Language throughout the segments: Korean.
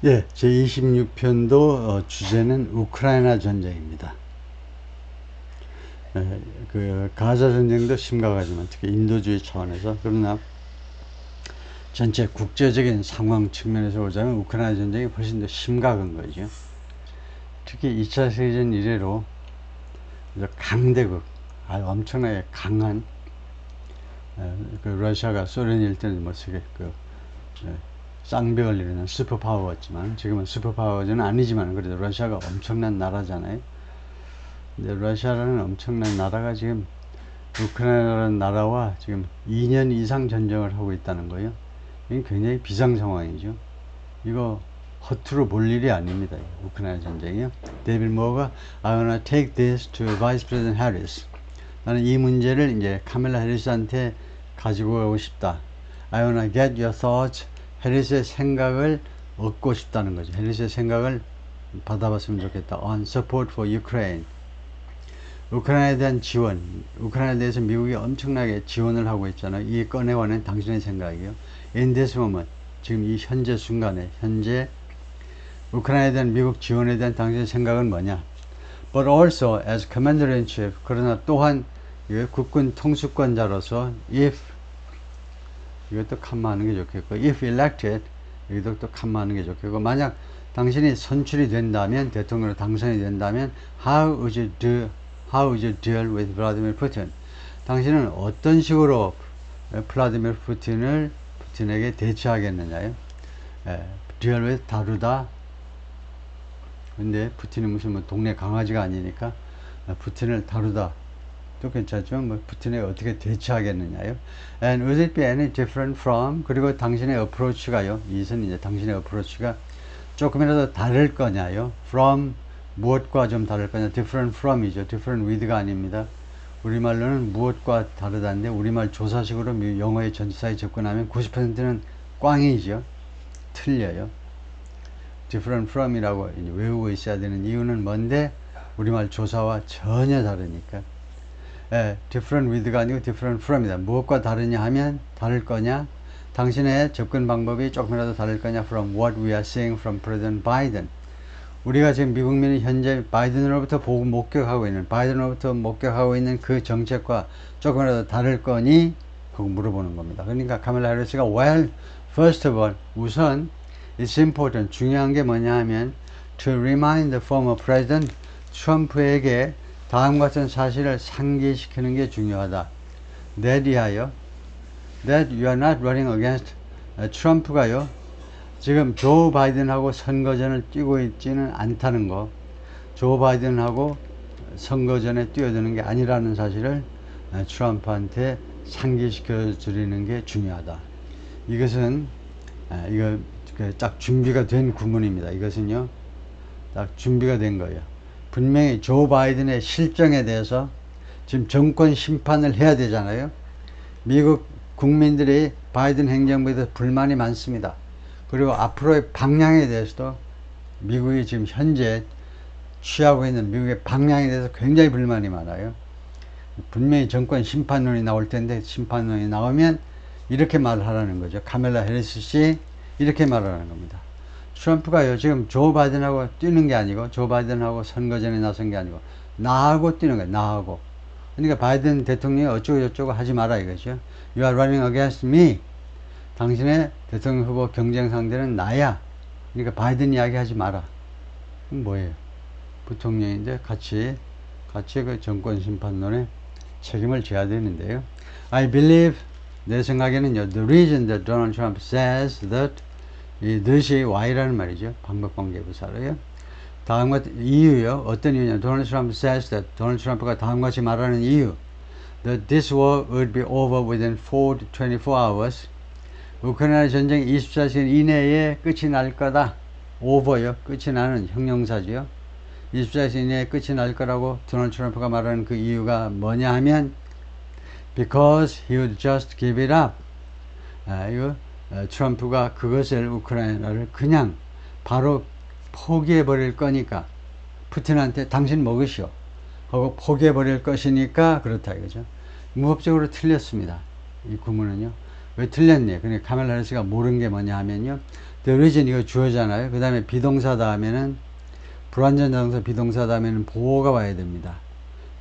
예, 제26편도 주제는 우크라이나 전쟁입니다. 그 가자 전쟁도 심각하지만 특히 인도주의 차원에서, 그러나 전체 국제적인 상황 측면에서 보자면 우크라이나 전쟁이 훨씬 더 심각한 거죠. 특히 2차 세계전 이래로 강대국, 엄청나게 강한, 그 러시아가 소련일 때는 뭐 세계 쌍벽을 이루는 슈퍼파워였지만, 지금은 슈퍼파워는 아니지만 그래도 러시아가 엄청난 나라잖아요. 근데 러시아라는 엄청난 나라가 지금 우크라이나라는 나라와 지금 2년 이상 전쟁을 하고 있다는 거예요. 이건 굉장히 비상 상황이죠. 이거 허투루 볼 일이 아닙니다. 우크라이나 전쟁이요. 데이비드 모어가 I wanna take this to Vice President Harris. 나는 이 문제를 이제 카멜라 해리스한테 가지고 가고 싶다. I wanna get your thoughts. 해리스의 생각을 얻고 싶다는 거죠. 해리스의 생각을 받아봤으면 좋겠다. On support for Ukraine. 우크라이나에 대한 지원, 우크라이나에 대해서 미국이 엄청나게 지원을 하고 있잖아요. 이 꺼내와는 당신의 생각이요. In this moment, 지금 이 현재 순간에, 현재 우크라이나에 대한 미국 지원에 대한 당신의 생각은 뭐냐? But also as Commander-in-Chief, 그러나 또한 국군 통수권자로서 if, 이것도 칸마하는 게 좋겠고, if elected, 여기도 또 칸마하는 게 좋겠고, 만약 당신이 선출이 된다면, 대통령으로 당선이 된다면, how would you deal with Vladimir Putin? 당신은 어떤 식으로 플라디미르 푸틴에게 대처하겠느냐요? deal with, 다루다. 근데 푸틴이 무슨 뭐 동네 강아지가 아니니까 푸틴을 다루다 또 괜찮죠. 뭐 푸틴에게 어떻게 대처하겠느냐요? And would it be any different from, 그리고 당신의 어프로치가요, 이것은 이제 당신의 어프로치가 조금이라도 다를 거냐요? from, 무엇과 좀 다를 거냐? different from이죠. different with가 아닙니다. 우리말로는 무엇과 다르다는데, 우리말 조사식으로 영어의 전치사에 접근하면 90%는 꽝이죠. 틀려요. different from이라고 외우고 있어야 되는 이유는 뭔데? 우리말 조사와 전혀 다르니까. different with가 아니고 different from이다. 무엇과 다르냐 하면, 다를 거냐? 당신의 접근 방법이 조금이라도 다를 거냐? From what we are seeing from President Biden. 우리가 지금 미국민이 현재 바이든으로부터 보고 목격하고 있는, 바이든으로부터 목격하고 있는 그 정책과 조금이라도 다를 거니? 하고 물어보는 겁니다. 그러니까 카멜라 해리스가 well, first of all, 우선 it's important, 중요한 게 뭐냐 하면 to remind the former president, 트럼프에게 다음 같은 사실을 상기시키는 게 중요하다. that이하여 that you are not running against, 트럼프가요 지금 조 바이든하고 선거전을 뛰고 있지는 않다는 거, 조 바이든하고 선거전에 뛰어드는 게 아니라는 사실을 트럼프한테 상기시켜 드리는 게 중요하다. 이것은 이거 딱 준비가 된 구문입니다. 이것은요 딱 준비가 된 거예요. 분명히 조 바이든의 실정에 대해서 지금 정권 심판을 해야 되잖아요. 미국 국민들이 바이든 행정부에 대해서 불만이 많습니다. 그리고 앞으로의 방향에 대해서도 미국이 지금 현재 취하고 있는 미국의 방향에 대해서 굉장히 불만이 많아요. 분명히 정권 심판론이 나올 텐데, 심판론이 나오면 이렇게 말하라는 거죠. 카멜라 해리스 씨 이렇게 말하라는 겁니다. 트럼프가요 지금 조 바이든하고 뛰는 게 아니고, 조 바이든하고 선거전에 나선 게 아니고 나하고 뛰는 거예요. 나하고. 그러니까 바이든 대통령이 어쩌고 저쩌고 하지 마라 이거죠. You are running against me. 당신의 대통령 후보 경쟁 상대는 나야. 그러니까 바이든 이야기 하지 마라. 그럼 뭐예요? 부통령인데 같이 그 정권 심판론에 책임을 져야 되는데요. I believe, 내 생각에는요, the reason that Donald Trump says that, 이 that이 why라는 말이죠. 방법관계부사로요. 다음과 이유요. 어떤 이유냐? Donald Trump says that, 도널드 트럼프가 다음같이 말하는 이유. That this war would be over within 4 to 24 hours. 우크라이나 전쟁 24시간 이내에 끝이 날 거다. over요. 끝이 나는 형용사지요. 24시간 이내에 끝이 날 거라고 도널드 트럼프가 말하는 그 이유가 뭐냐 하면 because he would just give it up. 트럼프가 그것을, 우크라이나를 그냥 바로 포기해 버릴 거니까, 푸틴한테 당신 먹으시오 하고 포기해 버릴 것이니까 그렇다 이거죠. 무법적으로 틀렸습니다. 이 구문은요. 왜 틀렸니? 그러니까 카멜라 해리스가 모르는 게 뭐냐 하면요. The reason 이거 주어잖아요. 그 다음에 비동사 다음에는 불완전 자동사 비동사 다음에는 보호가 와야 됩니다.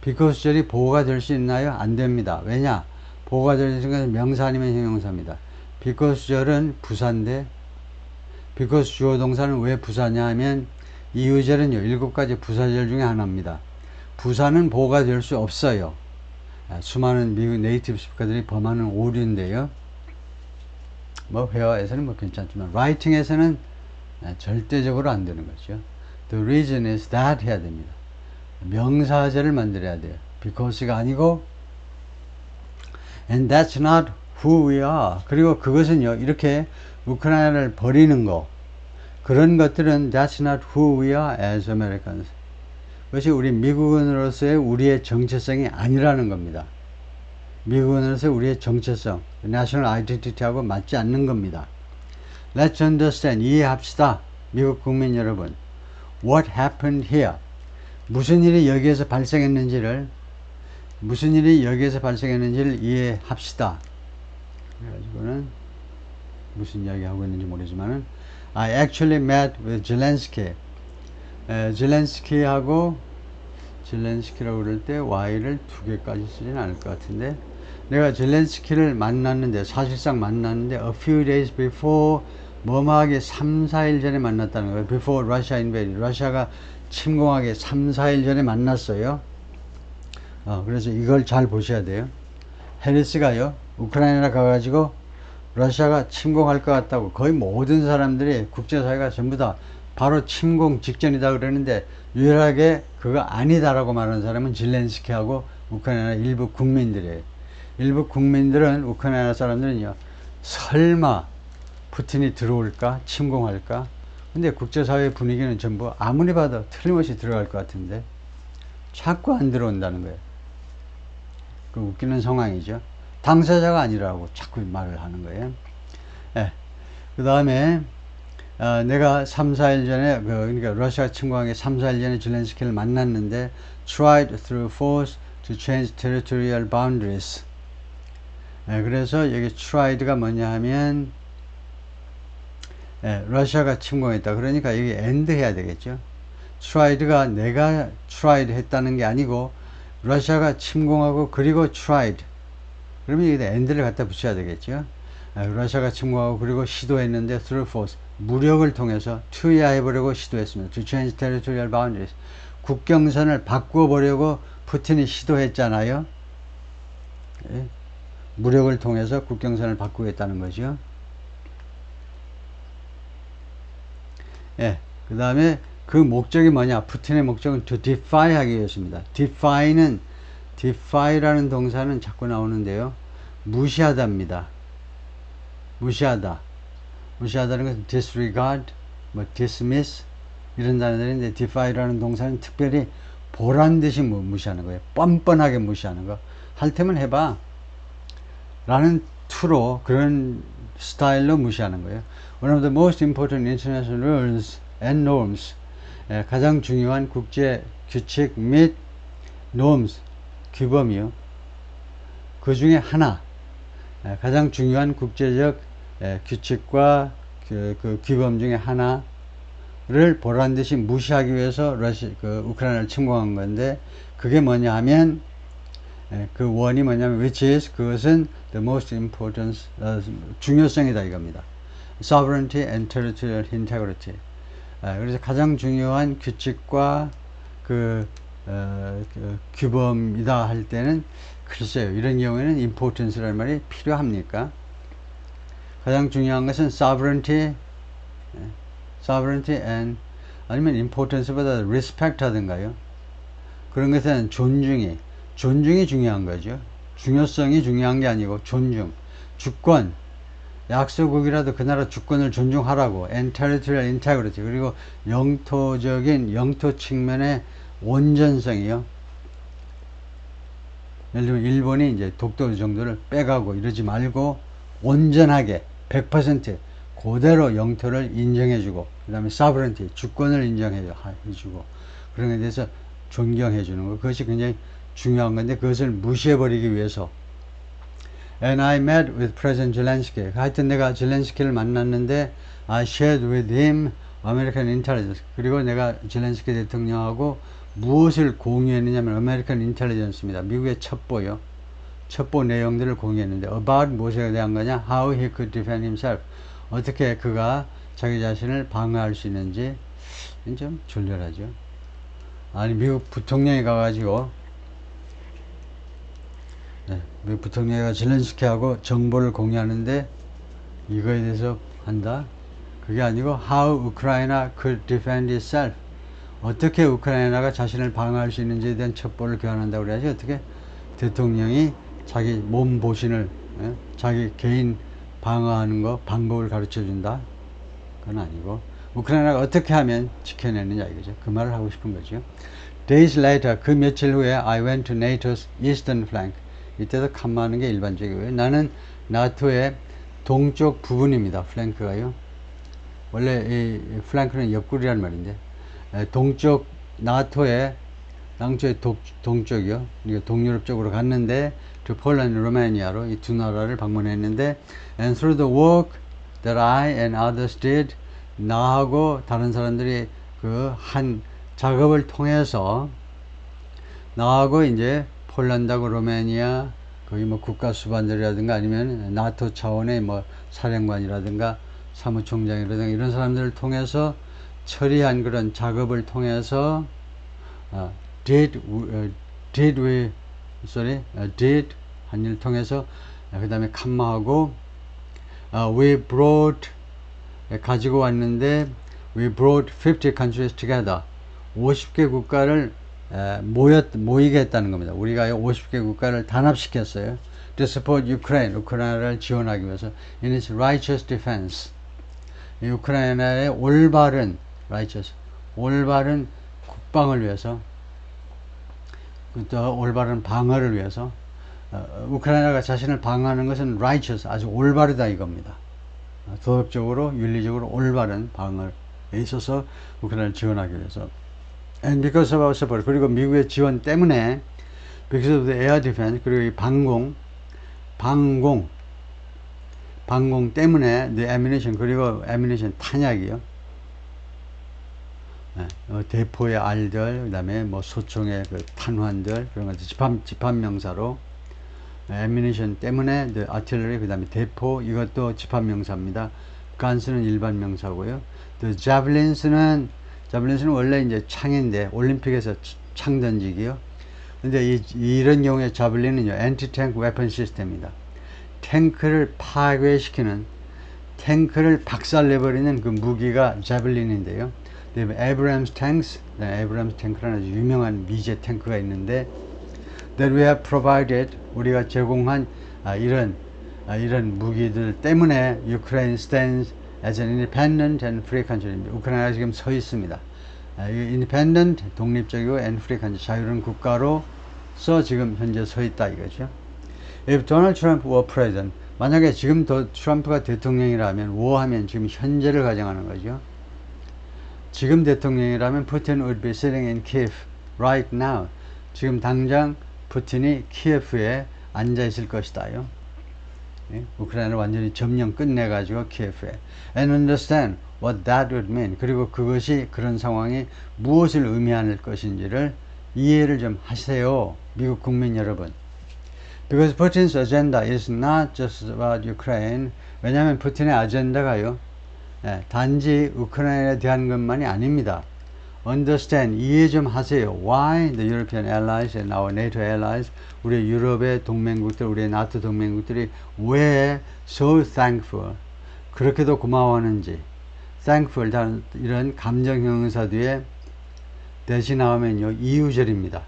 because 절이 보호가 될 수 있나요? 안 됩니다. 왜냐? 보호가 될 수 있는 것은 명사 아니면 형용사입니다. because 절은 부사인데 because 주어 동사는 왜 부사냐 하면 이유절은요 7가지 부사절 중에 하나입니다. 부사는 보호가 될 수 없어요. 수많은 미국 네이티브 스피커들이 범하는 오류인데요. 뭐 회화에서는 뭐 괜찮지만 라이팅에서는 절대적으로 안 되는 거죠. The reason is that 해야 됩니다. 명사절을 만들어야 돼요. because가 아니고 and that's not who we are. 그리고 그것은요 이렇게 우크라이나를 버리는 거 그런 것들은 that's not who we are as Americans. 그것이 우리 미국인으로서의 우리의 정체성이 아니라는 겁니다. 미국인으로서의 우리의 정체성, national identity하고 맞지 않는 겁니다. Let's understand, 이해합시다. 미국 국민 여러분. What happened here? 무슨 일이 여기에서 발생했는지를 이해합시다. 그래가지고는 무슨 이야기 하고 있는지 모르지만은 I actually met with Zelensky. 젤렌스키라고 그럴 때 Y를 2개까지 쓰진 않을 것 같은데 내가 젤렌스키를 만났는데 사실상 만났는데 a few days before 뭐뭐하게 3, 4일 전에 만났다는 거예요. before Russia invaded. 러시아가 침공하기 3, 4일 전에 만났어요. 그래서 이걸 잘 보셔야 돼요. 해리스가요 우크라이나 가가지고 러시아가 침공할 것 같다고 거의 모든 사람들이 국제사회가 전부 다 바로 침공 직전이다 그러는데 유일하게 그거 아니다라고 말하는 사람은 젤렌스키하고 우크라이나 일부 국민들이에요. 일부 국민들은 우크라이나 사람들은요 설마 푸틴이 들어올까 침공할까 근데 국제사회 분위기는 전부 아무리 봐도 틀림없이 들어갈 것 같은데 자꾸 안 들어온다는 거예요. 그 웃기는 상황이죠. 당사자가 아니라고 자꾸 말을 하는 거예요. 그 다음에 내가 3, 4일 전에 그러니까 러시아 침공하기 3, 4일 전에 젤렌스키를 만났는데 tried through force to change territorial boundaries. 그래서 여기 tried가 뭐냐 하면 러시아가 침공했다. 그러니까 여기 end 해야 되겠죠. tried가 내가 tried 했다는 게 아니고 러시아가 침공하고 그리고 tried. 그러면 여기다 end를 갖다 붙여야 되겠죠. 러시아가 침공하고 그리고 시도했는데 through force. 무력을 통해서 투여해보려고 시도했습니다. To change territorial boundaries. 국경선을 바꾸어 보려고 푸틴이 시도했잖아요. 무력을 통해서 국경선을 바꾸겠다는 거죠. 그 다음에 그 목적이 뭐냐? 푸틴의 목적은 to defy 하기 위해서입니다. defy라는 동사는 자꾸 나오는데요. 무시하다입니다. 무시하다는 것은 disregard, dismiss 이런 단어들인데 defy라는 동사는 특별히 보란듯이 무시하는 거예요. 뻔뻔하게 무시하는 거. 할 테면 해봐 라는 투로 그런 스타일로 무시하는 거예요. One of the most important international rules and norms 가장 중요한 국제 규칙 및 norms 규범이요. 그 중에 하나 가장 중요한 국제적 규칙과 그 규범 중에 하나를 보란듯이 무시하기 위해서 우크라이나를 침공한 건데 그게 뭐냐 하면 그 원이 뭐냐면 which is 그것은 the most important 중요성이다 이겁니다. sovereignty and territorial integrity. 그래서 가장 중요한 규칙과 그 규범이다 할 때는 글쎄요 이런 경우에는 importance라는 말이 필요합니까? 가장 중요한 것은 sovereignty and 아니면 importance보다 respect 하든가요. 그런 것은 존중이 중요한 거죠. 중요성이 중요한 게 아니고 존중, 주권, 약소국이라도 그 나라 주권을 존중하라고 and territorial integrity 그리고 영토 측면의 온전성이요. 예를 들면 일본이 이제 독도 정도를 빼가고 이러지 말고 온전하게 100% 그대로 영토를 인정해주고 그 다음에 sovereignty 주권을 인정해주고 그런 것에 대해서 존경해주는 것 그것이 굉장히 중요한 건데 그것을 무시해버리기 위해서 And I met with President Zelensky. 하여튼 내가 젤렌스키를 만났는데 I shared with him American intelligence. 그리고 내가 젤렌스키 대통령하고 무엇을 공유했느냐면 American intelligence입니다. 미국의 첩보요. 첩보 내용들을 공유했는데 about 무엇에 대한 거냐? How he could defend himself. 어떻게 그가 자기 자신을 방어할 수 있는지. 좀 졸렬하죠. 아니 미국 부통령이 가가지고 미국 부통령이 젤렌스키하고 정보를 공유하는데 이거에 대해서 한다? 그게 아니고 how Ukraine could defend itself. 어떻게 우크라이나가 자신을 방어할 수 있는지에 대한 첩보를 교환한다고 그래야지 어떻게 대통령이 자기 몸 보신을 자기 개인 방어하는 거 방법을 가르쳐 준다? 그건 아니고 우크라이나가 어떻게 하면 지켜내느냐 이거죠. 그 말을 하고 싶은 거죠. Days later, 그 며칠 후에 I went to NATO's eastern flank. 이때도 칸마하는 게 일반적이고요. 나는 나토의 동쪽 부분입니다. 플랭크가요. 원래 이 플랭크는 옆구리란 말인데 동쪽 나토의 남쪽의 동쪽이요. 동유럽 쪽으로 갔는데 to Poland, Romania로 이 두 나라를 방문했는데 and through the work that I and others did 나하고 다른 사람들이 그 한 작업을 통해서 나하고 이제 폴란드하고 로마니아 거기 뭐 국가 수반들이라든가 아니면 나토 차원의 뭐 사령관이라든가 사무총장이라든가 이런 사람들을 통해서 처리한 그런 작업을 통해서 did 한 일 통해서 그 다음에 칸마하고 we brought 가지고 왔는데 we brought 50 countries together 50개 국가를 모이게 했다는 겁니다. 우리가 50개 국가를 단합시켰어요. To support Ukraine, 우크라이나를 지원하기 위해서 in its righteous defense. 이 우크라이나의 올바른 righteous, 올바른 국방을 위해서, 또 올바른 방어를 위해서 우크라이나가 자신을 방어하는 것은 righteous, 아주 올바르다 이겁니다. 도덕적으로, 윤리적으로 올바른 방어에 있어서 우크라이나를 지원하기 위해서. And because of our support, 그리고 미국의 지원 때문에, because of the air defense, 그리고 이 방공 때문에 the ammunition, 그리고 ammunition 탄약이요. 대포의 알들, 그 다음에 뭐 소총의 그 탄환들, 그런 것들 집합명사로 ammunition 때문에 the artillery, 그 다음에 대포, 이것도 집합명사입니다. guns는 일반 명사고요. the javelins는 원래 이제 창인데 올림픽에서 창 던지기요. 근데 이런 경우에 자블린은요 anti-tank weapon system입니다. 탱크를 파괴시키는, 탱크를 박살내버리는 그 무기가 자블린인데요. Abrams tanks, Abrams 탱크라는 아주 유명한 미제 탱크가 있는데 that we have provided, 우리가 제공한 이런 무기들 때문에 Ukraine stands as an independent and free country. 우크라이나가 지금 서 있습니다. independent, 독립적이고 and free country, 자유로운 국가로서 지금 현재 서 있다 이거죠. If Donald Trump were president, 만약에 지금 트럼프가 대통령이라면, 워하면 지금 현재를 가정하는 거죠. 지금 대통령이라면 Putin would be sitting in Kiev right now. 지금 당장 푸틴이 키예프에 앉아 있을 것이다요. 우크라이나를 완전히 점령 끝내가지고 키예프에. And understand what that would mean. 그리고 그것이, 그런 상황이 무엇을 의미할 것인지를 이해를 좀 하세요. 미국 국민 여러분. Because Putin's agenda is not just about Ukraine. 왜냐하면 푸틴의 아젠다가요, 단지 우크라이나에 대한 것만이 아닙니다. Understand, 이해 좀 하세요. Why the European allies and our NATO allies, 우리 유럽의 동맹국들, 우리 나토 동맹국들이 왜 so thankful, 그렇게도 고마워하는지. thankful, 이런 감정형 의사 뒤에 대시 나오면요 이유절입니다.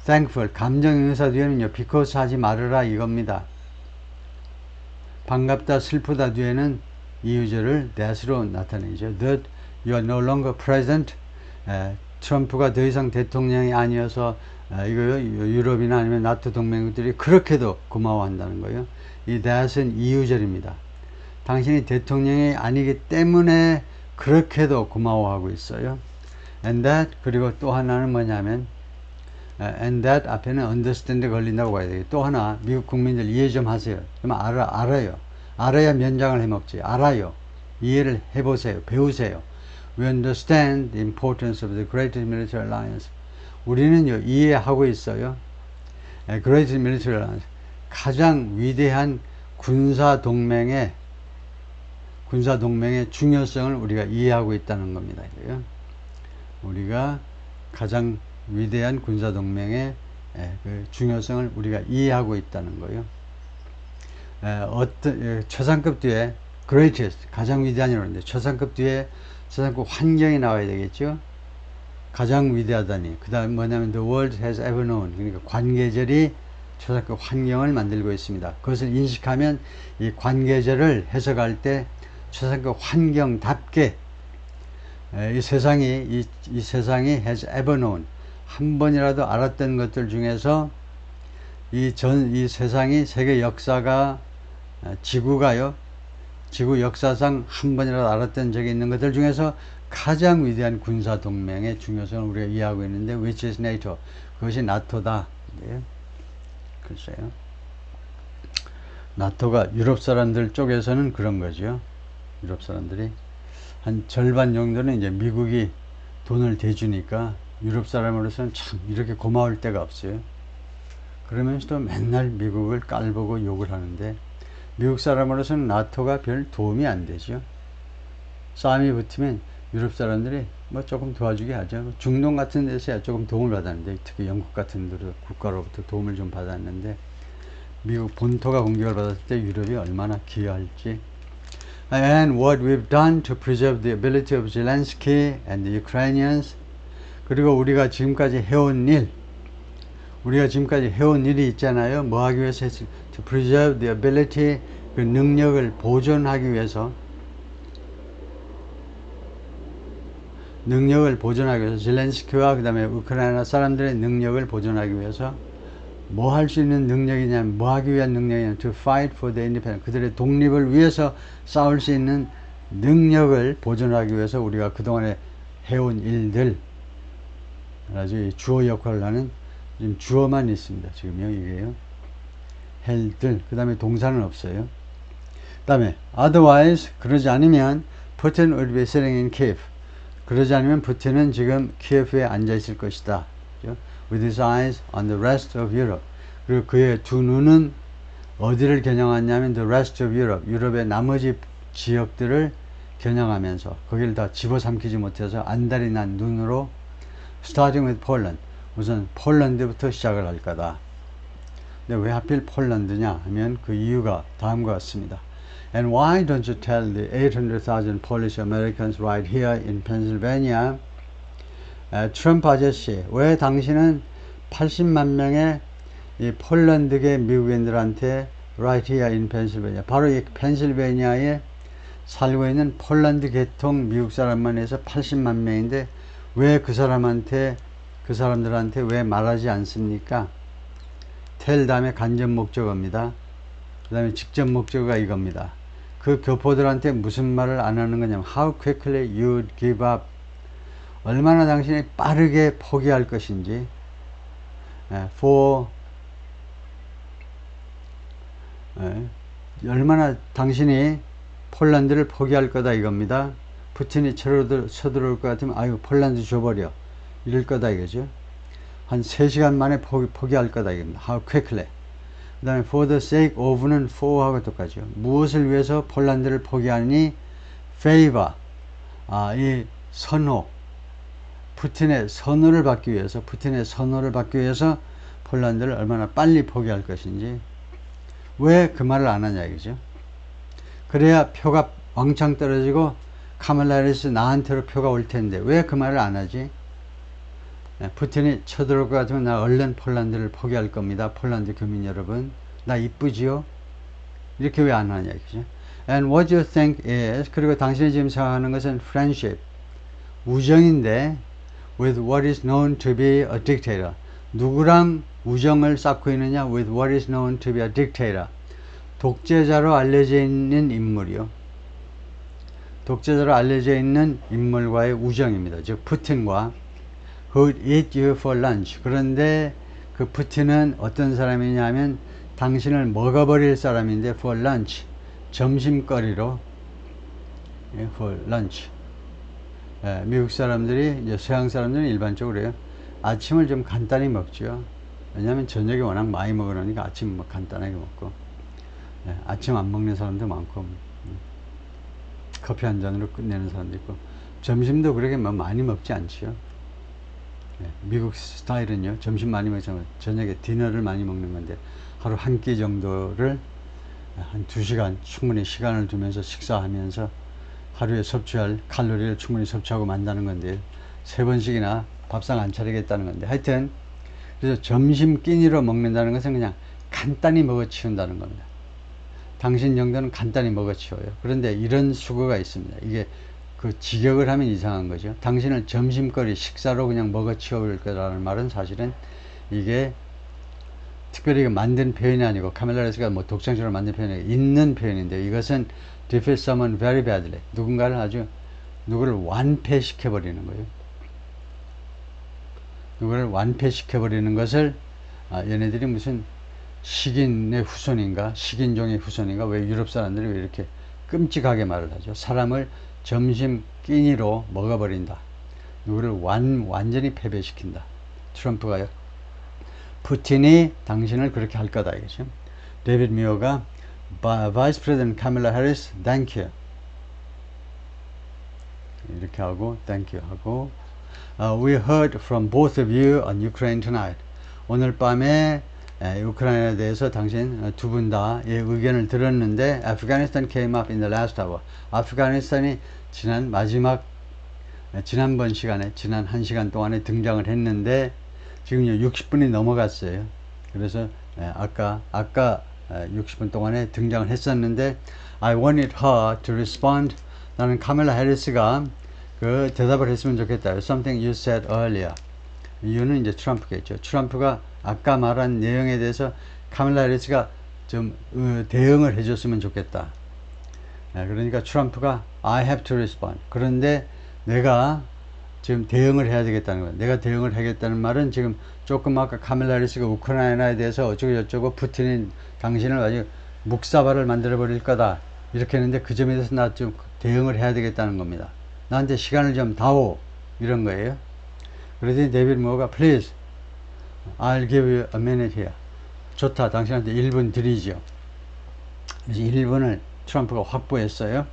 thankful, 감정형 의사 뒤에는요 because 하지 말아라 이겁니다. 반갑다, 슬프다 뒤에는 이유절을 that으로 나타내죠. That you are no longer present. 트럼프가 더 이상 대통령이 아니어서 이거요 유럽이나 아니면 나토 동맹국들이 그렇게도 고마워한다는 거예요. 이 that은 이유절입니다. 당신이 대통령이 아니기 때문에 그렇게도 고마워하고 있어요. And that, 그리고 또 하나는 뭐냐면 and that 앞에는 understand 걸린다고 봐야 되겠죠. 또 하나, 미국 국민들 이해 좀 하세요. 좀 알아요. 알아야 면장을 해먹지. 알아요. 이해를 해보세요. 배우세요. We understand the importance of the greatest military alliance. 우리는요, 이해하고 있어요. greatest military alliance. 가장 위대한 군사동맹의 중요성을 우리가 이해하고 있다는 겁니다. 우리가 가장 위대한 군사동맹의 그 중요성을 우리가 이해하고 있다는 거예요. 최상급 뒤에 greatest, 가장 위대한이라고 하는데 최상급 뒤에 최상급 환경이 나와야 되겠죠. 가장 위대하다니. 그 다음 뭐냐면 the world has ever known. 그러니까 관계절이 최상급 환경을 만들고 있습니다. 그것을 인식하면 이 관계절을 해석할 때 최상급 환경답게 이 세상이 has ever known. 한 번이라도 알았던 것들 중에서 이 세상이 세계 역사가 지구가요. 지구 역사상 한 번이라도 알았던 적이 있는 것들 중에서 가장 위대한 군사 동맹의 중요성을 우리가 이해하고 있는데 which is NATO. 그것이 나토다. 네. 글쎄요. 나토가 유럽 사람들 쪽에서는 그런 거죠. 유럽 사람들이 한 절반 정도는 이제 미국이 돈을 대주니까 유럽 사람으로서는 참 이렇게 고마울 때가 없어요. 그러면서도 맨날 미국을 깔보고 욕을 하는데 미국 사람으로서는 나토가 별 도움이 안 되죠. 싸움이 붙으면 유럽 사람들이 뭐 조금 도와주게 하죠. 중동 같은 데서야 조금 도움을 받았는데 특히 영국 같은 국가로부터 도움을 좀 받았는데 미국 본토가 공격을 받았을 때 유럽이 얼마나 기여할지. And what we've done to preserve the ability of Zelensky and the Ukrainians. 그리고 우리가 지금까지 해온 일이 있잖아요. 뭐 하기 위해서 to preserve the ability, 그 능력을 보존하기 위해서 젤렌스키와 그 다음에 우크라이나 사람들의 능력을 보존하기 위해서 뭐 할 수 있는 능력이냐면 뭐 하기 위한 능력이냐면 to fight for the independence, 그들의 독립을 위해서 싸울 수 있는 능력을 보존하기 위해서 우리가 그동안에 해온 일들, 아주 주어 역할을 하는 지금 주어만 있습니다. 지금요, 이게요. 헬들, 그 다음에 동사는 없어요. 그 다음에 otherwise, 그러지 않으면 Putin would be sitting in Kiev. 그러지 않으면 푸틴은 지금 키예프에 앉아 있을 것이다. With his eyes on the rest of Europe. 그리고 그의 두 눈은 어디를 겨냥하냐면 the rest of Europe. 유럽의 나머지 지역들을 겨냥하면서 거기를 다 집어삼키지 못해서 안달이 난 눈으로 starting with Poland. 우선 폴란드부터 시작을 할 거다. 근데 왜 하필 폴란드냐 하면 그 이유가 다음과 같습니다. And why don't you tell the 800,000 Polish Americans right here in Pennsylvania? 트럼프 아저씨, 왜 당신은 80만 명의 이 폴란드계 미국인들한테 right here in Pennsylvania, 바로 이 펜실베니아에 살고 있는 폴란드 계통 미국 사람만 해서 80만 명인데 왜 그 사람들한테 왜 말하지 않습니까? tell 다음에 간접 목적어입니다. 그 다음에 직접 목적어가 이겁니다. 그 교포들한테 무슨 말을 안 하는 거냐면 how quickly you'd give up. 얼마나 당신이 빠르게 포기할 것인지. 얼마나 당신이 폴란드를 포기할 거다 이겁니다. 푸틴이 쳐들어올 것 같으면 아유 폴란드 줘버려 이럴 거다 이거죠. 한 3시간 만에 포기할 거다 이겁니다. How quickly. 그 다음에 for the sake of는 for하고 똑같죠. 무엇을 위해서 폴란드를 포기하니? favor. 이 선호. 푸틴의 선호를 받기 위해서 폴란드를 얼마나 빨리 포기할 것인지. 왜 그 말을 안 하냐 이거죠. 그래야 표가 왕창 떨어지고 카말라 해리스 나한테로 표가 올 텐데 왜 그 말을 안 하지? 푸틴이 쳐들어올 것 같으면 나 얼른 폴란드를 포기할 겁니다. 폴란드 교민 여러분, 나 이쁘지요? 이렇게 왜 안 하냐 이거죠. And what you think is, 그리고 당신이 지금 생각하는 것은 friendship, 우정인데 with what is known to be a dictator. 누구랑 우정을 쌓고 있느냐? with what is known to be a dictator. 독재자로 알려져 있는 인물이요. 독재자로 알려져 있는 인물과의 우정입니다. 즉 푸틴과 who would eat you for lunch. 그런데 그 푸틴은 어떤 사람이냐면 당신을 먹어버릴 사람인데 for lunch, 점심거리로, for lunch. 미국 사람들이, 이제 서양 사람들은 일반적으로 해요. 아침을 좀 간단히 먹죠. 왜냐하면 저녁에 워낙 많이 먹으니까 아침 뭐 간단하게 먹고, 아침 안 먹는 사람도 많고, 커피 한 잔으로 끝내는 사람도 있고, 점심도 그렇게 뭐 많이 먹지 않지요. 미국 스타일은요, 점심 많이 먹지만 저녁에 디너를 많이 먹는 건데, 하루 한 끼 정도를 한 2시간 충분히 시간을 두면서 식사하면서 하루에 섭취할 칼로리를 충분히 섭취하고 만다는 건데, 3번씩이나 밥상 안 차리겠다는 건데, 하여튼 그래서 점심 끼니로 먹는다는 것은 그냥 간단히 먹어 치운다는 겁니다. 당신 정도는 간단히 먹어 치워요. 그런데 이런 수고가 있습니다. 이게 그 직역을 하면 이상한 거죠. 당신을 점심거리 식사로 그냥 먹어 치울 거라는 말은 사실은 이게 특별히 만든 표현이 아니고 카멜라 해리스가 뭐 독창적으로 만든 표현이 아니고 있는 표현인데, 이것은 defeat someone very badly, 누구를 완패시켜 버리는 거예요. 누구를 완패시켜 버리는 것을, 얘네들이 무슨 식인의 후손인가, 식인종의 후손인가, 왜 유럽 사람들이 왜 이렇게 끔찍하게 말을 하죠. 사람을 점심 끼니로 먹어버린다. 누구를 완전히 패배시킨다. 트럼프가요. 푸틴이 당신을 그렇게 할 거다 이거죠. 데이비드 미어가 Vice President Kamala Harris, thank you. 이렇게 하고 thank you 하고, we heard from both of you on Ukraine tonight. 오늘 밤에 우크라이나에 대해서 당신 두 분 다의 의견을 들었는데, Afghanistan came up in the last hour. 아프가니스탄이 지난번 시간에, 지난 1시간 동안에 등장을 했는데, 지금 60분이 넘어갔어요. 그래서 아까 60분 동안에 등장을 했었는데, I wanted her to respond. 나는 카멜라 해리스가 그 대답을 했으면 좋겠다. Something you said earlier. 이유는 이제 트럼프겠죠. 트럼프가 아까 말한 내용에 대해서 카멜라 해리스가 좀 대응을 해줬으면 좋겠다. 그러니까 트럼프가 I have to respond. 그런데 내가 지금 대응을 해야 되겠다는 거예요. 내가 대응을 하겠다는 말은, 지금 조금 아까 카멜라 해리스가 우크라이나에 대해서 어쩌고 저쩌고 푸틴이 당신을 아주 묵사발을 만들어 버릴 거다 이렇게 했는데, 그 점에 대해서 나 좀 대응을 해야 되겠다는 겁니다. 나한테 시간을 좀 다오, 이런 거예요. 그러더니 데이비드 무어가 Please, I'll give you a minute here. 좋다, 당신한테 1분 드리죠. 그래서 1분을 트럼프가 확보했어요.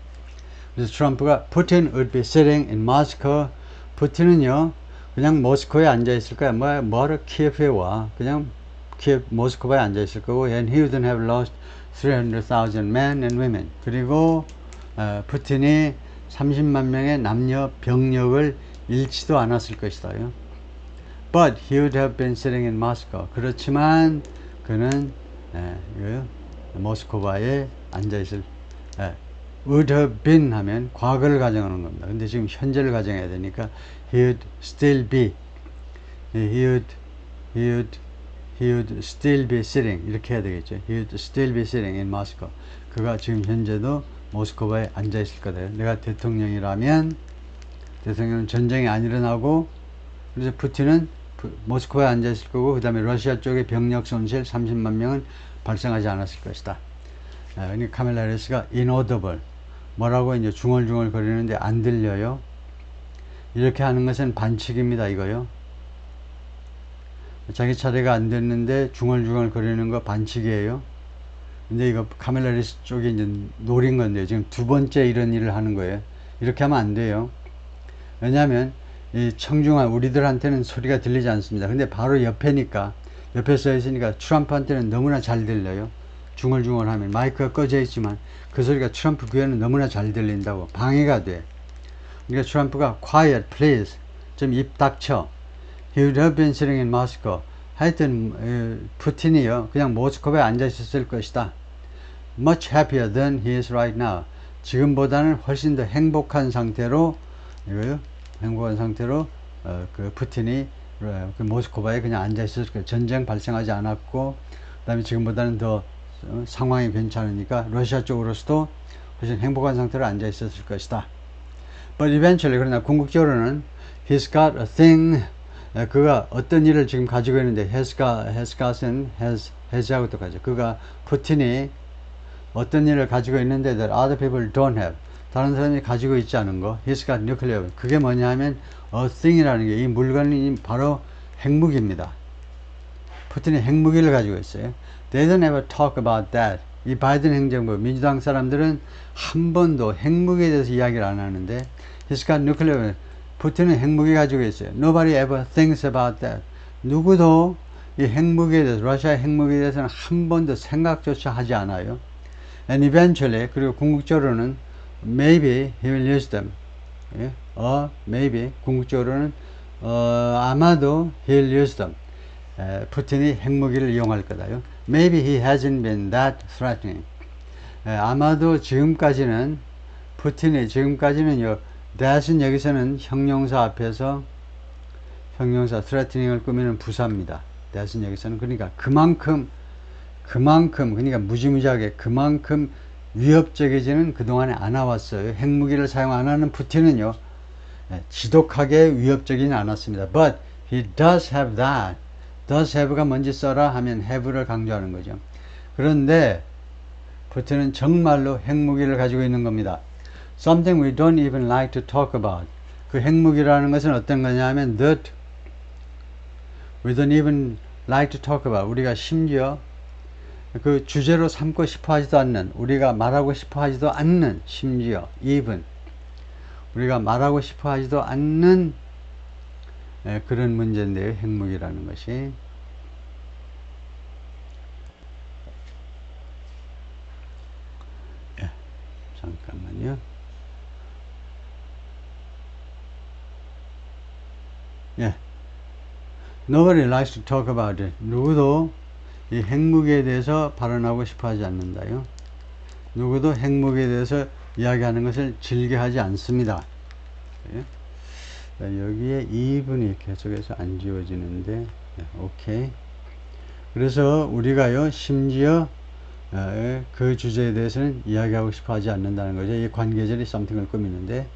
그래서 트럼프가 Putin would be sitting in Moscow. 푸틴은요 그냥 모스크바에 앉아 있을 거야. 뭐하러 키예프에 와. 그냥 모스크바에 앉아 있을 거고, and he wouldn't have lost 300,000 men and women. 그리고 푸틴이 30만 명의 남녀 병력을 잃지도 않았을 것이다. But he would have been sitting in Moscow. 그렇지만 그는 모스크바에 앉아 있을, would have been 하면 과거를 가정하는 겁니다. 근데 지금 현재를 가정해야 되니까 he would still be, he would still be sitting, 이렇게 해야 되겠죠. He would still be sitting in Moscow. 그가 지금 현재도 모스크바에 앉아 있을 거다. 내가 대통령이라면, 대통령은 전쟁이 안 일어나고, 그래서 푸틴은 모스크바에 앉아 있을 거고, 그 다음에 러시아 쪽의 병력 손실 30만 명은 발생하지 않았을 것이다. 그러니까 카멜라 해리스가 inaudible, 뭐라고 이제 중얼중얼 거리는데 안 들려요. 이렇게 하는 것은 반칙입니다, 이거요. 자기 차례가 안 됐는데 중얼중얼 거리는 거 반칙이에요. 근데 이거 카멜라 해리스 쪽이 이제 노린 건데, 지금 2번째 이런 일을 하는 거예요. 이렇게 하면 안 돼요. 왜냐하면 이 청중한 우리들한테는 소리가 들리지 않습니다. 근데 바로 옆에니까, 옆에 서 있으니까 트럼프한테는 너무나 잘 들려요. 중얼중얼 하면 마이크가 꺼져 있지만 그 소리가 트럼프 귀에는 너무나 잘 들린다고, 방해가 돼. 그러니까 트럼프가 quiet please, 좀 입 닥쳐. He would have been sitting in Moscow. 하여튼 푸틴이요 그냥 모스크바에 앉아 있었을 것이다. Much happier than he is right now. 지금보다는 훨씬 더 행복한 상태로, 이거요, 행복한 상태로 그 푸틴이 그 모스크바에 그냥 앉아 있었을 거예요. 전쟁 발생하지 않았고, 그 다음에 지금보다는 더 상황이 괜찮으니까 러시아 쪽으로서도 훨씬 행복한 상태로 앉아 있었을 것이다. But eventually, 그러나 궁극적으로는 he's got a thing 그가 어떤 일을 지금 가지고 있는데 has has하고 똑같죠. 그가 푸틴이 어떤 일을 가지고 있는데 that other people don't have. 다른 사람이 가지고 있지 않은 거. He's got nuclear. 그게 뭐냐 하면 a thing이라는 게 이 물건이 바로 핵무기입니다. 푸틴이 핵무기를 가지고 있어요. They don't ever talk about that. 이 바이든 행정부, 민주당 사람들은 한 번도 핵무기에 대해서 이야기를 안 하는데 He's got nuclear. 푸틴은 핵무기 가지고 있어요. Nobody ever thinks about that. 누구도 이 핵무기에 대해서, 러시아의 핵무기에 대해서는 한 번도 생각조차 하지 않아요. And eventually, 그리고 궁극적으로는 maybe he will use them. 예? maybe, 궁극적으로는 아마도 he'll use them. 푸틴이 핵무기를 이용할 거다요. Maybe he hasn't been that threatening. 아마도 지금까지는 푸틴이 지금까지는요. that은 여기서는 형용사 앞에서 형용사 threatening을 꾸미는 부사입니다. that은 여기서는 그러니까 그만큼 그러니까 무지무지하게 그만큼 위협적이지는 그동안에 안 와왔어요. 핵무기를 사용 안 하는 푸틴은요. 지독하게 위협적이진 않았습니다. But he does have that. does have가 뭔지 써라 하면 have를 강조하는 거죠. 그런데 푸틴은 정말로 핵무기를 가지고 있는 겁니다. Something we don't even like to talk about. 그 핵무기라는 것은 어떤 거냐면 that we don't even like to talk about. 우리가 심지어 그 주제로 삼고 싶어 하지도 않는, 우리가 말하고 싶어 하지도 않는, 심지어 even 우리가 말하고 싶어 하지도 않는 그런 문제인데요. 핵무기라는 것이. 잠깐만요. Nobody likes to talk about it. 누구도 이 핵무기에 대해서 발언하고 싶어 하지 않는다요. 누구도 핵무기에 대해서 이야기하는 것을 즐겨하지 않습니다. 여기에 2분이 계속해서 안 지워지는데, 오케이. 그래서 우리가요, 심지어 그 주제에 대해서는 이야기하고 싶어 하지 않는다는 거죠. 이 관계절이 something을 꾸미는데,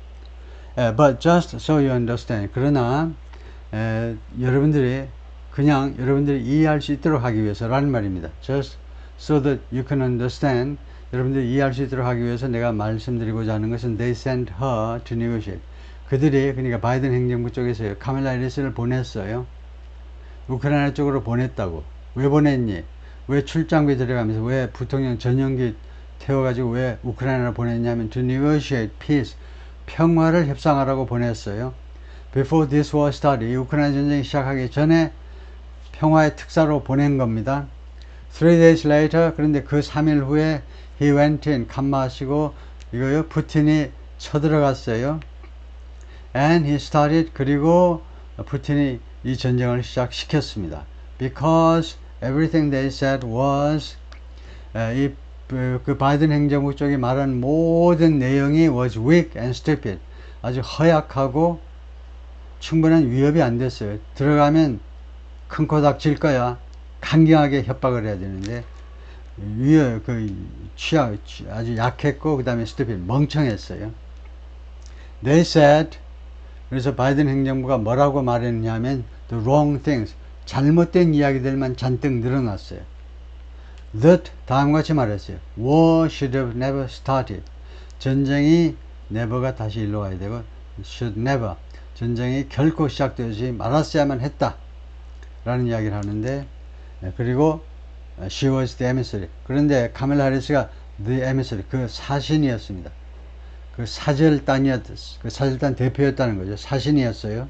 but just so you understand. 그러나 여러분들이 이해할 수 있도록 하기 위해서라는 말입니다. Just so that you can understand. 여러분들이 이해할 수 있도록 하기 위해서 내가 말씀드리고자 하는 것은 they sent her to negotiate. 그들이, 그러니까 바이든 행정부 쪽에서요, 카밀라 해리스를 보냈어요. 우크라이나 쪽으로 보냈다고. 왜 보냈니? 왜 출장비 들어가면서 왜 부통령 전용기 태워가지고 왜 우크라이나로 보냈냐면 to negotiate peace. 평화를 협상하라고 보냈어요. Before this war started. 이 우크라이나 전쟁이 시작하기 전에 평화의 특사로 보낸 겁니다. 3 days later. 그런데 그 3일 후에 he went in. 칸 마시고 이거요. 푸틴이 쳐들어갔어요. And he started. 그리고 푸틴이 이 전쟁을 시작시켰습니다. Because everything they said was 그 바이든 행정부 쪽이 말한 모든 내용이 was weak and stupid. 아주 허약하고 충분한 위협이 안 됐어요. 들어가면 큰 코닥 질 거야. 강경하게 협박을 해야 되는데 아주 약했고 그 다음에 stupid, 멍청했어요. They said. 그래서 바이든 행정부가 뭐라고 말했냐면 the wrong things. 잘못된 이야기들만 잔뜩 늘어났어요. That 다음과 같이 말했어요. War should have never started. 전쟁이 never가 다시 일로 와야 되고 should never. 전쟁이 결코 시작되지 말았어야만 했다. 라는 이야기를 하는데, 그리고 she was the emissary. 그런데 카밀라 해리스가 the emissary, 그 사신이었습니다. 그 사절단 대표였다는 거죠. 사신이었어요.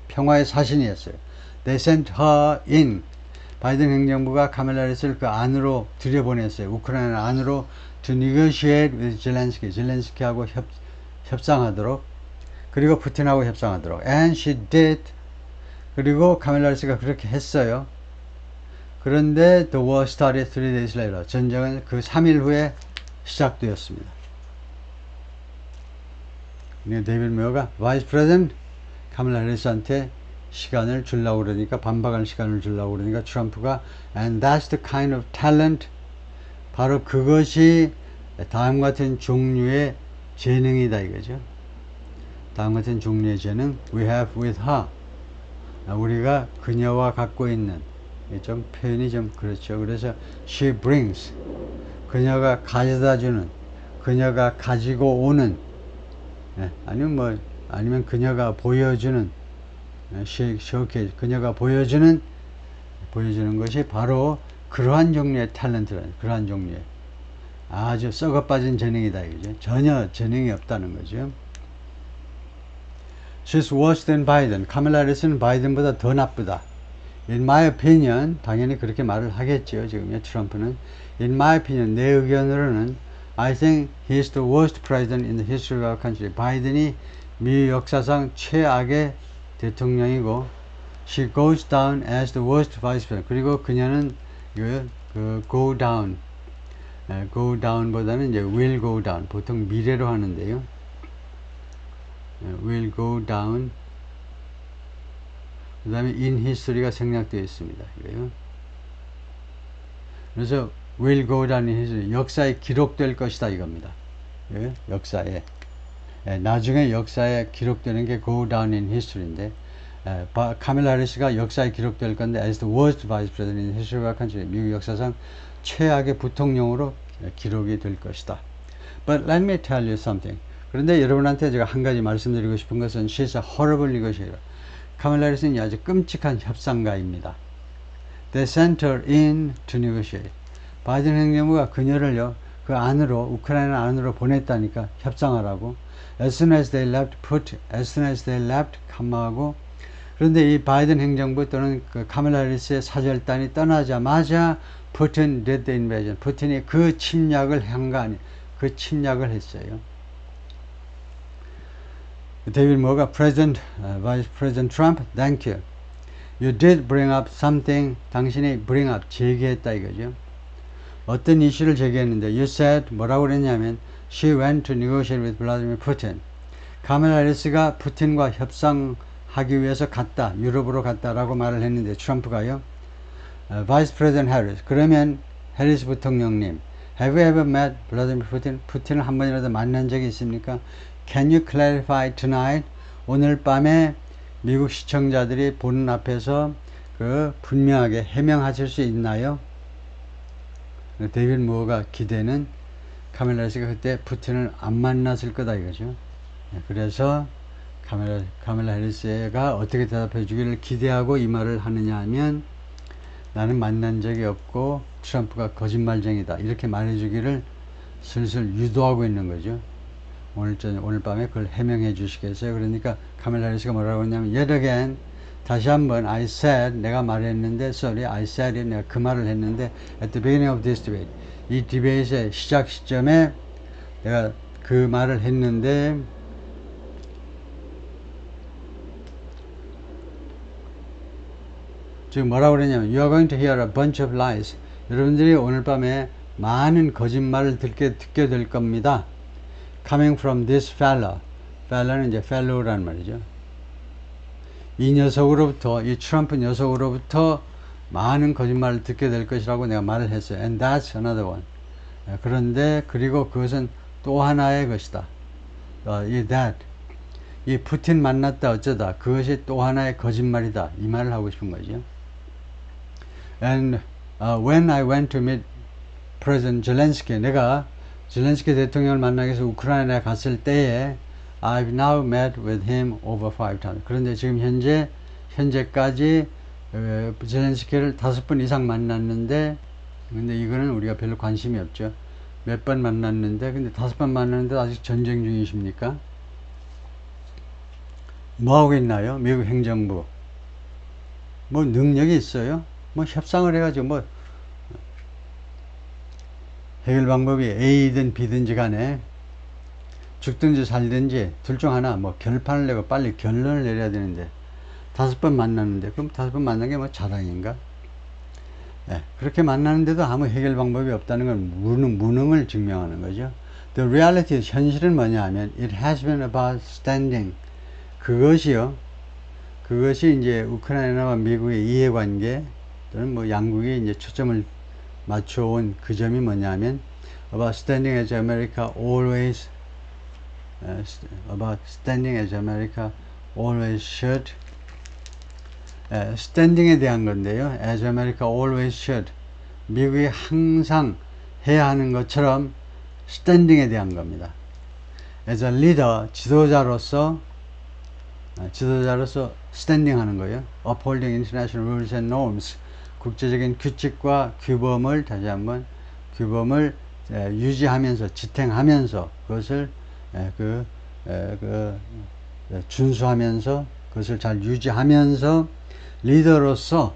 평화의 사신이었어요. They sent her in. 바이든 행정부가 카밀라 해리스를 그 안으로 들여보냈어요. 우크라이나 안으로 to negotiate with 젤렌스키. 젤렌스키하고 협상하도록. 그리고 푸틴하고 협상하도록. And she did. 그리고 카밀라 해리스가 그렇게 했어요. 그런데 the war started 3 days later. 전쟁은 그 3일 후에 시작되었습니다. 데이비드 메어가 바이스 프레젠트 카밀라 해리스한테 시간을 주려고 그러니까, 반박할 시간을 주려고 그러니까 트럼프가 and that's the kind of talent. 바로 그것이 다음 같은 종류의 재능이다 이거죠. 다음 같은 종류의 재능 we have with her. 우리가 그녀와 갖고 있는 좀 표현이 좀 그렇죠. 그래서 she brings 그녀가 가져다 주는 그녀가 가지고 오는 아니면 그녀가 보여주는 showcase 그녀가 보여주는 것이 바로 그러한 종류의 탤런트라는 그러한 종류의 아주 썩어 빠진 재능이다 이거죠. 전혀 재능이 없다는 거죠. She's worse than Biden. 카멜라 해리스는 바이든보다 더 나쁘다. In my opinion, 당연히 그렇게 말을 하겠죠. 지금요, 트럼프는. In my opinion, 내 의견으로는 I think he's the worst president in the history of our country. 바이든이 미 역사상 최악의 대통령이고 she goes down as the worst vice president. 그리고 그녀는 go down 보다는 이제 will go down. 보통 미래로 하는데요. will go down. 그 다음에 in history가 생략되어 있습니다. 그래요. 그래서 will go down in history. 역사에 기록될 것이다 이겁니다. 예? 역사에. 나중에 역사에 기록되는 게 go down in history인데 카멜라 해리스가 역사에 기록될 건데 as the worst vice president in the history of our country. 미국 역사상 최악의 부통령으로 기록이 될 것이다. But let me tell you something. 그런데 여러분한테 제가 한 가지 말씀드리고 싶은 것은 she's a horrible negotiator. 카멜라 해리스는 아주 끔찍한 협상가입니다. They sent her in to negotiate. 바이든 행정부가 그녀를요 그 안으로 우크라이나 안으로 보냈다니까 협상하라고. As soon as they left, 컴마하고. 그런데 이 바이든 행정부 또는 그 카멜라 해리스의 사절단이 떠나자마자 푸틴 did the invasion. 푸틴이 그 침략을 한 거 아니에요. 그 침략을 했어요. 데이비드 모어가 Vice President Trump, thank you. You did bring up something. 당신이 bring up, 제기했다 이거죠. 어떤 이슈를 제기했는데 you said 뭐라고 그랬냐면 she went to negotiate with Vladimir Putin. 카멜라 해리스가 푸틴과 협상하기 위해서 갔다. 유럽으로 갔다라고 말을 했는데 트럼프가요. Vice President Harris. 그러면 해리스 부통령님, have you ever met Vladimir Putin? 푸틴을 한 번이라도 만난 적이 있습니까? Can you clarify tonight? 오늘 밤에 미국 시청자들이 보는 앞에서 그 분명하게 해명하실 수 있나요? 데이비드 무어가 기대는 카멜라 해리스가 그때 푸틴을 안 만났을 거다 이거죠. 그래서 카멜라 해리스가 어떻게 대답해 주기를 기대하고 이 말을 하느냐 하면 나는 만난 적이 없고 트럼프가 거짓말쟁이다 이렇게 말해 주기를 슬슬 유도하고 있는 거죠. 오늘 밤에 그걸 해명해 주시겠어요? 그러니까 카멜라 해리스가 뭐라고 했냐면 yet again 다시 한번 I said 내가 말했는데 sorry I said it 내가 그 말을 했는데 at the beginning of this debate 이 디베이트의 시작 시점에 내가 그 말을 했는데 지금 뭐라고 그랬냐면 you are going to hear a bunch of lies 여러분들이 오늘 밤에 많은 거짓말을 듣게 될 겁니다. coming from this fellow는 이제 fellow라는 말이죠. 이 녀석으로부터 이 트럼프 녀석으로부터 많은 거짓말을 듣게 될 것이라고 내가 말을 했어요. And that's another one. 그런데 그리고 그것은 또 하나의 것이다. 이 푸틴 만났다 어쩌다 그것이 또 하나의 거짓말이다. 이 말을 하고 싶은 거죠. And when I went to meet President Zelensky 내가 zelensky 대통령을 만나기 위해서 우크라이나에 갔을 때에 I've now met with him over 5 times. 그런데 지금 현재까지 젤렌스키를 5번 이상 만났는데 근데 이거는 우리가 별로 관심이 없죠. 몇 번 만났는데 근데 5번 만났는데 아직 전쟁 중이십니까? 뭐 하고 있나요? 미국 행정부 뭐 능력이 있어요? 뭐 협상을 해가지고 뭐 해결 방법이 A든 B든지 간에 죽든지 살든지 둘 중 하나 뭐 결판을 내고 빨리 결론을 내려야 되는데 5번 만났는데 그럼 5번 만난 게 뭐 자랑인가? 그렇게 만나는데도 아무 해결 방법이 없다는 건 무능을 증명하는 거죠. The reality 현실은 뭐냐 하면 it has been about standing 그것이 이제 우크라이나와 미국의 이해관계 또는 뭐 양국이 이제 초점을 맞춰온 그 점이 뭐냐면 about standing as America always about standing as America always should standing에 대한 건데요. As America always should. 미국이 항상 해야 하는 것처럼 standing에 대한 겁니다. As a leader, 지도자로서 standing 하는 거예요. Upholding international rules and norms. 국제적인 규칙과 규범을 다시 한번 규범을 유지하면서 지탱하면서 그것을 준수하면서 그것을 잘 유지하면서 리더로서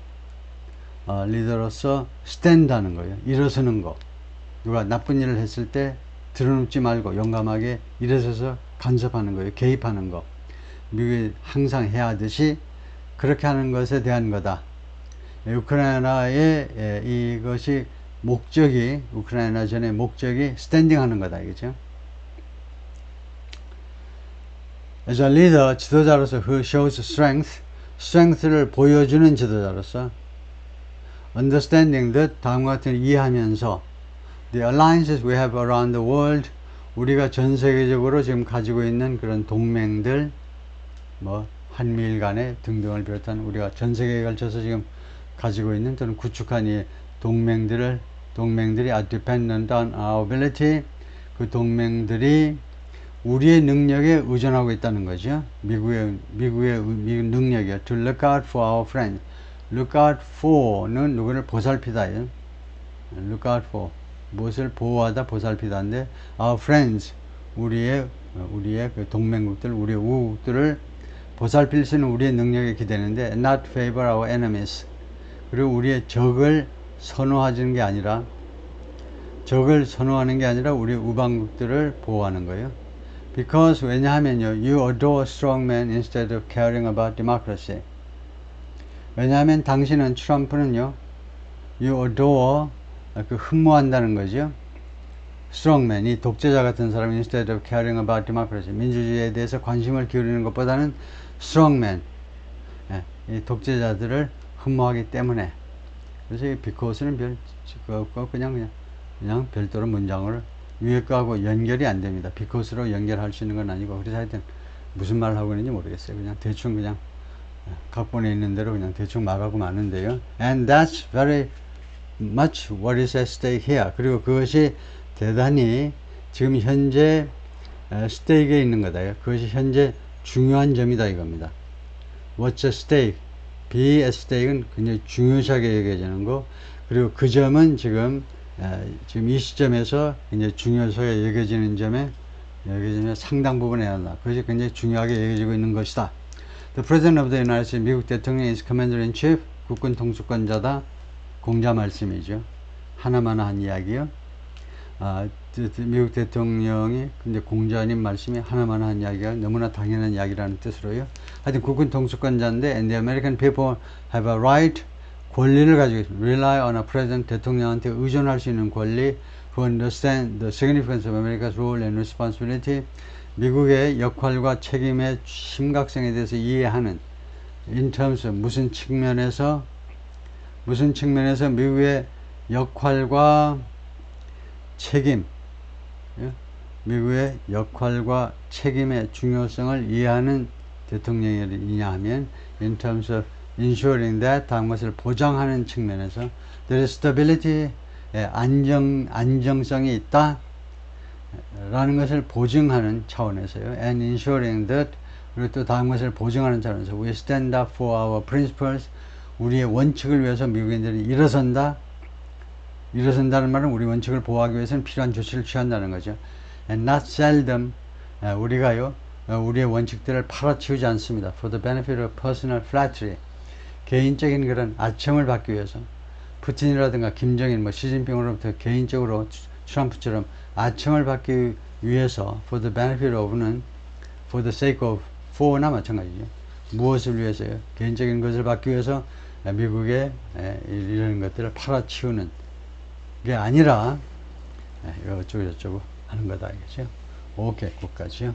stand 하는 거예요. 일어서는 거. 누가 나쁜 일을 했을 때 드러눕지 말고 용감하게 일어서서 간섭하는 거예요. 개입하는 거. 미국이 항상 해야 하듯이 그렇게 하는 것에 대한 거다. 우크라이나의 이것이 목적이 우크라이나 전의 목적이 스탠딩 하는 거다. 이거죠. As a leader, 지도자로서 who shows strength를 보여주는 지도자로서 understanding that 다음과 같은 이해하면서 the alliances we have around the world 우리가 전 세계적으로 지금 가지고 있는 그런 동맹들 뭐 한미일 간의 등등을 비롯한 우리가 전 세계에 걸쳐서 지금 가지고 있는 또는 구축한 이 동맹들이 are dependent on our ability 그 동맹들이 우리의 능력에 의존하고 있다는 거죠. 미국의 능력이요. To look out for our friends. Look out for는 누구를 보살피다. Look out for 무엇을 보호하다 보살피다인데 our friends 우리의 그 동맹국들 우리의 우국들을 보살필 수 있는 우리의 능력에 기대는데 not favor our enemies 그리고 우리의 적을 선호하는 게 아니라 우리 우방국들을 보호하는 거예요. Because 왜냐하면요 you adore strong men instead of caring about democracy 왜냐하면 당신은 트럼프는요 you adore 흠모한다는 거죠. strong man 이 독재자 같은 사람 instead of caring about democracy 민주주의에 대해서 관심을 기울이는 것보다는 strong man 이 독재자들을 흠모하기 때문에 그래서 이 because는 그냥 별도로 문장을 위에 거하고 연결이 안 됩니다. because로 연결할 수 있는 건 아니고 그래서 하여튼 무슨 말을 하고 있는지 모르겠어요. 그냥 대충 그냥 각본에 있는 대로 그냥 대충 말하고 마는데요. And that's very much what is at stake here. 그리고 그것이 대단히 지금 현재 스테이크에 있는 거다. 그것이 현재 중요한 점이다 이겁니다. What's at stake? be at stake는 굉장히 중요시하게 여겨지는 거. 그리고 그 점은 지금 이 시점에서 이제 중요하게 여겨지는 점에 상당 부분에 한다. 그것이 굉장히 중요하게 여겨지고 있는 것이다. The President of the United States, 미국 대통령이 is Commander in Chief, 국군 통수권자다. 공자 말씀이죠. 하나만 한 이야기요. 미국 대통령이 근데 공자님 말씀이 하나만 한 이야기가 너무나 당연한 이야기라는 뜻으로요. 하여튼 국군 통수권자인데 and the American people have a right 권리를 가지고 있습니다. Rely on a president 대통령한테 의존할 수 있는 권리 who understand the significance of America's role and responsibility 미국의 역할과 책임의 심각성에 대해서 이해하는 in terms of 무슨 측면에서 미국의 역할과 책임 미국의 역할과 책임의 중요성을 이해하는 대통령이냐 하면 in terms of ensuring that 다음 것을 보장하는 측면에서 there is stability 안정성이 있다 라는 것을 보증하는 차원에서요. and ensuring that 그리고 또 다음 것을 보증하는 차원에서 we stand up for our principles 우리의 원칙을 위해서 미국인들이 일어선다는 말은 우리 원칙을 보호하기 위해서는 필요한 조치를 취한다는 거죠. And not seldom 우리가요 우리의 원칙들을 팔아치우지 않습니다. For the benefit of personal flattery 개인적인 그런 아첨을 받기 위해서 푸틴이라든가 김정일 시진핑으로부터 개인적으로 트럼프처럼 아첨을 받기 위해서 for the benefit of는 for the sake of for나 마찬가지죠. 무엇을 위해서요? 개인적인 것을 받기 위해서 미국의 이런 것들을 팔아치우는 게 아니라 어쩌고 저쩌고 하는 거다 이거죠. 오케이, 거기까지요.